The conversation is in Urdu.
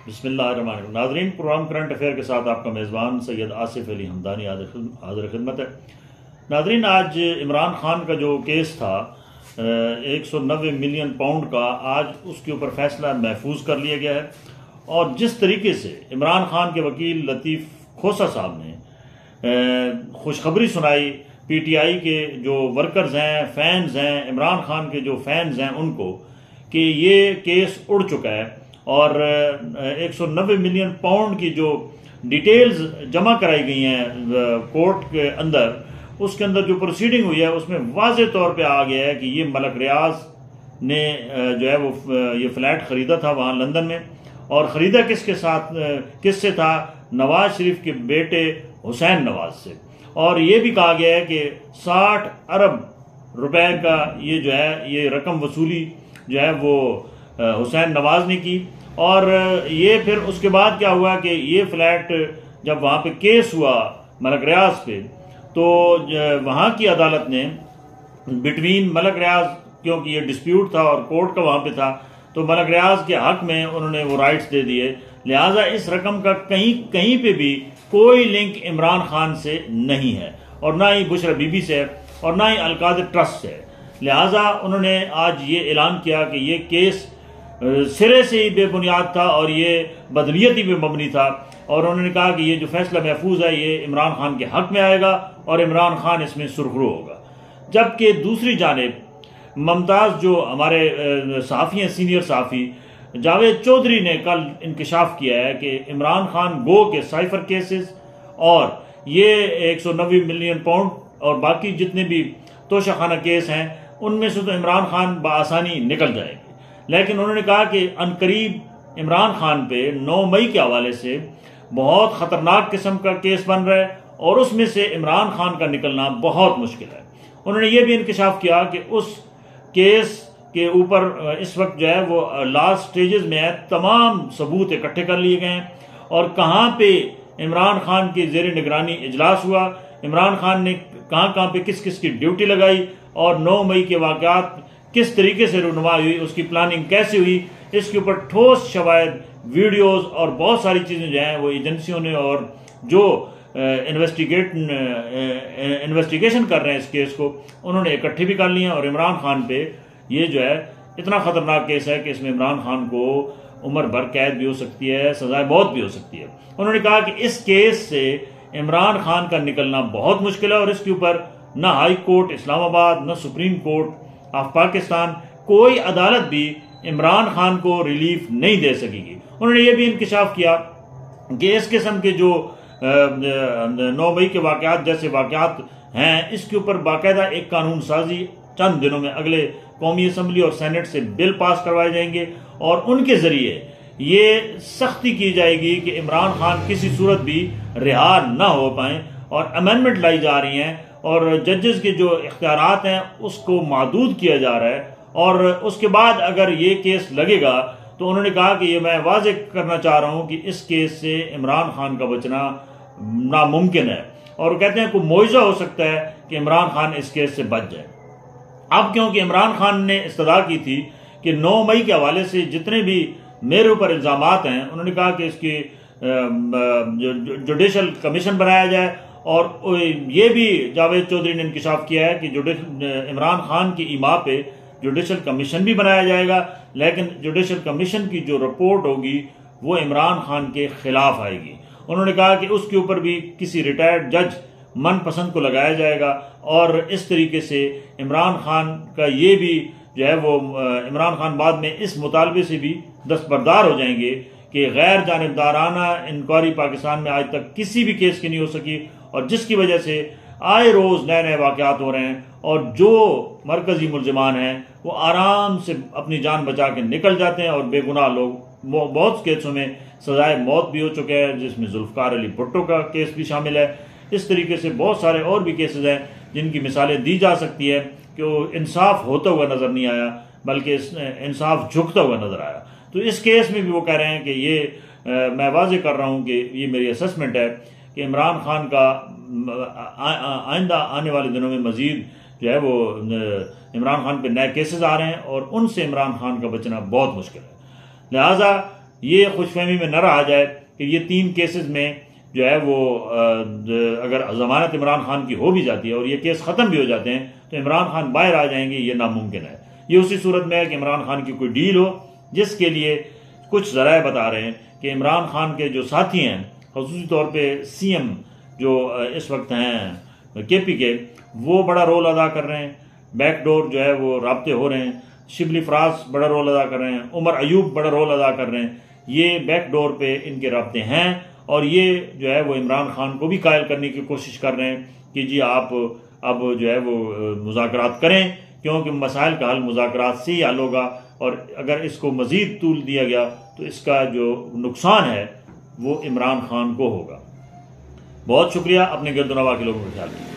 بسم اللہ الرحمن الرحیم۔ ناظرین، پروگرام کرنٹ افیئر کے ساتھ آپ کا میزبان سید آصف علی حمدانی حاضر خدمت ہے۔ ناظرین، آج عمران خان کا جو کیس تھا 190 ملین پاؤنڈ کا، آج اس کے اوپر فیصلہ محفوظ کر لیا گیا ہے، اور جس طریقے سے عمران خان کے وکیل لطیف کھوسہ صاحب نے خوشخبری سنائی پی ٹی آئی کے جو ورکرز ہیں، فینز ہیں، عمران خان کے جو فینز ہیں ان کو، کہ یہ کیس اڑ چکا ہے، اور 190 ملین پاؤنڈ کی جو ڈیٹیلز جمع کرائی گئی ہیں کورٹ کے اندر، اس کے اندر جو پروسیڈنگ ہوئی ہے اس میں واضح طور پہ آ گیا ہے کہ یہ ملک ریاض نے جو ہے وہ یہ فلیٹ خریدا تھا وہاں لندن میں، اور خریدا کس سے تھا؟ نواز شریف کے بیٹے حسین نواز سے، اور یہ بھی کہا گیا ہے کہ 60 ارب روپے کا یہ جو ہے یہ رقم وصولی جو ہے وہ حسین نواز نے کی۔ اور یہ پھر اس کے بعد کیا ہوا کہ یہ فلیٹ جب وہاں پہ کیس ہوا ملک ریاض پہ، تو وہاں کی عدالت نے بٹوین ملک ریاض، کیونکہ یہ ڈسپیوٹ تھا اور کورٹ کا وہاں پہ تھا، تو ملک ریاض کے حق میں انہوں نے وہ رائٹس دے دیے، لہٰذا اس رقم کا کہیں پہ بھی کوئی لنک عمران خان سے نہیں ہے، اور نہ ہی بشرا بی بی سے ہے، اور نہ ہی القادر ٹرسٹ سے ہے۔ لہٰذا انہوں نے آج یہ اعلان کیا کہ یہ کیس سرے سے ہی بے بنیاد تھا اور یہ بدنیتی پہ مبنی تھا، اور انہوں نے کہا کہ یہ جو فیصلہ محفوظ ہے یہ عمران خان کے حق میں آئے گا اور عمران خان اس میں سرخرو ہوگا۔ جبکہ دوسری جانب ممتاز جو ہمارے صحافی ہیں، سینئر صحافی جاوید چودھری نے کل انکشاف کیا ہے کہ عمران خان گو کے سائفر کیسز اور یہ 190 ملین پاؤنڈ اور باقی جتنے بھی توشہ خانہ کیس ہیں ان میں سے تو عمران خان بآسانی نکل جائے گے، لیکن انہوں نے کہا کہ عنقریب عمران خان پہ 9 مئی کے حوالے سے بہت خطرناک قسم کا کیس بن رہا ہے، اور اس میں سے عمران خان کا نکلنا بہت مشکل ہے۔ انہوں نے یہ بھی انکشاف کیا کہ اس کیس کے اوپر اس وقت جو ہے وہ لاسٹ سٹیجز میں ہے، تمام ثبوت اکٹھے کر لیے گئے ہیں، اور کہاں پہ عمران خان کی زیر نگرانی اجلاس ہوا، عمران خان نے کہاں پہ کس کی ڈیوٹی لگائی، اور 9 مئی کے واقعات کس طریقے سے رونما ہوئی، اس کی پلاننگ کیسے ہوئی، اس کے اوپر ٹھوس شواہد، ویڈیوز اور بہت ساری چیزیں جو ہیں وہ ایجنسیوں نے اور جو انویسٹیگیشن کر رہے ہیں اس کیس کو، انہوں نے اکٹھے بھی کر لی ہیں، اور عمران خان پہ یہ جو ہے اتنا خطرناک کیس ہے کہ اس میں عمران خان کو عمر بھر قید بھی ہو سکتی ہے، سزائے موت بھی ہو سکتی ہے۔ انہوں نے کہا کہ اس کیس سے عمران خان کا نکلنا بہت مشکل ہے، اور اس کے اوپر نہ ہائی کورٹ اسلام آباد، نہ سپریم کورٹ آف پاکستان، کوئی عدالت بھی عمران خان کو ریلیف نہیں دے سکے گی۔ انہوں نے یہ بھی انکشاف کیا کہ اس قسم کے جو 9 مئی کے واقعات جیسے واقعات ہیں، اس کے اوپر باقاعدہ ایک قانون سازی چند دنوں میں اگلے قومی اسمبلی اور سینٹ سے بل پاس کروائے جائیں گے، اور ان کے ذریعے یہ سختی کی جائے گی کہ عمران خان کسی صورت بھی رہا نہ ہو پائیں، اور امینڈمنٹ لائی جا رہی ہیں، اور ججز کے جو اختیارات ہیں اس کو محدود کیا جا رہا ہے، اور اس کے بعد اگر یہ کیس لگے گا تو انہوں نے کہا کہ یہ میں واضح کرنا چاہ رہا ہوں کہ اس کیس سے عمران خان کا بچنا ناممکن ہے، اور کہتے ہیں کوئی معجزہ ہو سکتا ہے کہ عمران خان اس کیس سے بچ جائے۔ اب کیونکہ عمران خان نے استدعا کی تھی کہ 9 مئی کے حوالے سے جتنے بھی میرے اوپر الزامات ہیں، انہوں نے کہا کہ اس کی جوڈیشل کمیشن بنایا جائے، اور یہ بھی جاوید چودھری نے انکشاف کیا ہے کہ عمران خان کی ایما پہ جوڈیشل کمیشن بھی بنایا جائے گا، لیکن جوڈیشل کمیشن کی جو رپورٹ ہوگی وہ عمران خان کے خلاف آئے گی۔ انہوں نے کہا کہ اس کے اوپر بھی کسی ریٹائرڈ جج من پسند کو لگایا جائے گا، اور اس طریقے سے عمران خان کا یہ بھی جو ہے وہ عمران خان بعد میں اس مطالبے سے بھی دستبردار ہو جائیں گے کہ غیر جانبدارانہ انکوائری پاکستان میں آج تک کسی بھی کیس کی نہیں ہو سکی، اور جس کی وجہ سے آئے روز نئے واقعات ہو رہے ہیں، اور جو مرکزی ملزمان ہیں وہ آرام سے اپنی جان بچا کے نکل جاتے ہیں، اور بے گناہ لوگ بہت کیسوں میں سزائے موت بھی ہو چکے ہیں، جس میں ذوالفقار علی بھٹو کا کیس بھی شامل ہے۔ اس طریقے سے بہت سارے اور بھی کیسز ہیں جن کی مثالیں دی جا سکتی ہے کہ وہ انصاف ہوتا ہوا نظر نہیں آیا، بلکہ انصاف جھکتا ہوا نظر آیا۔ تو اس کیس میں بھی وہ کہہ رہے ہیں کہ یہ میں واضح کر رہا ہوں کہ یہ میری اسسمنٹ ہے کہ عمران خان کا آئندہ آنے والے دنوں میں مزید جو ہے وہ عمران خان پہ نئے کیسز آ رہے ہیں، اور ان سے عمران خان کا بچنا بہت مشکل ہے۔ لہٰذا یہ خوش فہمی میں نہ رہا جائے کہ یہ 3 کیسز میں جو ہے وہ اگر ضمانت عمران خان کی ہو بھی جاتی ہے اور یہ کیس ختم بھی ہو جاتے ہیں تو عمران خان باہر آ جائیں گے، یہ ناممکن ہے۔ یہ اسی صورت میں ہے کہ عمران خان کی کوئی ڈیل ہو، جس کے لیے کچھ ذرائع بتا رہے ہیں کہ عمران خان کے جو ساتھی ہیں، خصوصی طور پہ سی ایم جو اس وقت ہیں کے پی کے، وہ بڑا رول ادا کر رہے ہیں، بیک ڈور جو ہے وہ رابطے ہو رہے ہیں، شبلی فراز بڑا رول ادا کر رہے ہیں، عمر ایوب بڑا رول ادا کر رہے ہیں، یہ بیک ڈور پہ ان کے رابطے ہیں، اور یہ جو ہے وہ عمران خان کو بھی قائل کرنے کی کوشش کر رہے ہیں کہ جی آپ اب جو ہے وہ مذاکرات کریں، کیونکہ مسائل کا حل مذاکرات سے ہی حل ہوگا، اور اگر اس کو مزید طول دیا گیا تو اس کا جو نقصان ہے وہ عمران خان کو ہوگا۔ بہت شکریہ، اپنے گرد و نواح کے لوگوں کا خیال رکھیں۔